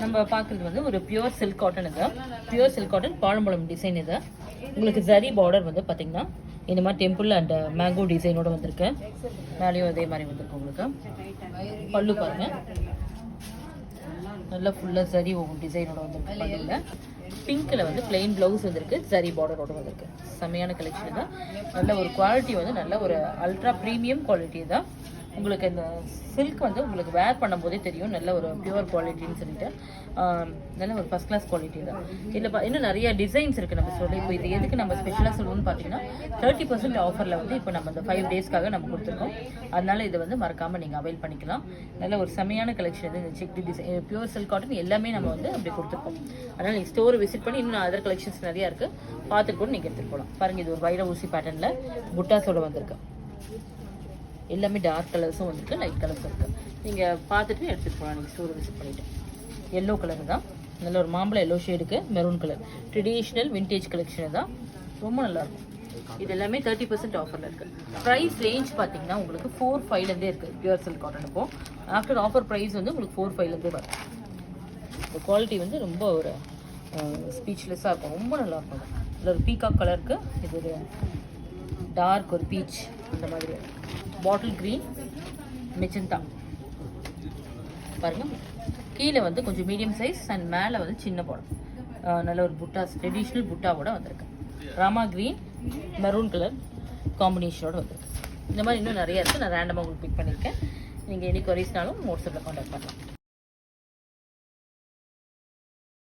நம்ம பார்க்குறது வந்து ஒரு பியூர் சில்க் காட்டன். இது பியூர் சில்க் காட்டன் பாலம்பழம் டிசைன். இது உங்களுக்கு ஜரி பார்டர் வந்து பார்த்தீங்கன்னா இந்த மாதிரி டெம்பிள் அண்ட் மேங்கோ டிசைனோட வந்திருக்கு. மேலேயும் அதே மாதிரி வந்திருக்கு. உங்களுக்கு பல்லு பாருங்க, நல்லா ஃபுல்லாக ஜரி டிசைனோட வந்திருக்கு. பல்லுவில் பிங்க்கில் வந்து பிளெயின் ப்ளவுஸ் வந்துருக்கு, ஜரி பார்டரோட வந்திருக்கு. செம்மையான கலெக்ஷன் தான். நல்ல ஒரு குவாலிட்டி வந்து நல்ல ஒரு அல்ட்ரா ப்ரீமியம் குவாலிட்டி தான். உங்களுக்கு இந்த சில்க் வந்து உங்களுக்கு வேர் பண்ணும்போதே தெரியும் நல்ல ஒரு பியூர் குவாலிட்டின்னு சொல்லிட்டு. நல்ல ஒரு ஃபஸ்ட் கிளாஸ் குவாலிட்டி தான். இதில் இன்னும் நிறைய டிசைன்ஸ் இருக்குது நம்ம சொல்லி. இப்போ இது எதுக்கு நம்ம ஸ்பெஷலாக சொல்லணும்னு பார்த்தீங்கன்னா 30% ஆஃபரில் வந்து இப்போ நம்ம இந்த 5 டேஸ்க்காக நம்ம கொடுத்துருக்கோம். அதனால இதை வந்து மறக்காமல் நீங்கள் அவைல் பண்ணிக்கலாம். நல்ல ஒரு செம்மையான கலெக்ஷன் இது. இந்த check design pure silk cotton எல்லாமே நம்ம வந்து அப்படி கொடுத்துருக்கோம். அதனால் நீங்கள் ஸ்டோரை விசிட் பண்ணி இன்னும் அதர் கலெக்ஷன்ஸ் நிறையா இருக்குது, பார்த்துட்டு கூட நீங்கள் எடுத்துகிட்டு போகலாம். பாருங்கள், இது ஒரு வைர ஊசி பேட்டர்னில் புட்டாஸோட வந்திருக்கு. எல்லாமே டார்க் கலர்ஸும் வந்துருக்கு, லைட் கலர்ஸும் இருக்குது. நீங்கள் பார்த்துட்டு எடுத்துகிட்டு போகலாம். நீங்கள் ஸ்டோரை விசிட் பண்ணிவிட்டு. எல்லோ கலர் தான், நல்ல ஒரு மாம்பழம் எல்லோ ஷேடுக்கு maroon colour traditional vintage collection தான். ரொம்ப நல்லாயிருக்கும். இது எல்லாமே 30% ஆஃபரில் இருக்குது. ப்ரைஸ் ரேஞ்ச் பார்த்தீங்கன்னா உங்களுக்கு 4,500 இருக்குது பியூர் சில்க் காட்டன். இப்போது ஆஃப்டர் ஆஃபர் ப்ரைஸ் வந்து உங்களுக்கு 4,500 வரும். இந்த குவாலிட்டி வந்து ரொம்ப ஒரு ஸ்பீச்லெஸ்ஸாக இருக்கும். ரொம்ப நல்லாயிருக்கும். இதில் ஒரு பீகாக் கலருக்கு, இது ஒரு டார்க் ஒரு பீச் அந்த மாதிரி பாட்டில் க்ரீன் மெஜந்தா பாருங்கள். கீழே வந்து கொஞ்சம் மீடியம் சைஸ் அண்ட் மேலே வந்து சின்ன பார்டர். நல்ல ஒரு புட்டாஸ் ட்ரெடிஷ்னல் புட்டாவோட வந்திருக்கு. ராமா க்ரீன் மெரூன் கலர் காம்பினேஷனோட வந்திருக்கு. இந்த மாதிரி இன்னும் நிறையா இருக்குது. நான் ரேண்டமாக உங்களுக்கு பிக் பண்ணியிருக்கேன். நீங்கள் எனி குவரிஸ்னாலும் வாட்ஸ்அப்பில் கான்டாக்ட் பண்ணலாம்.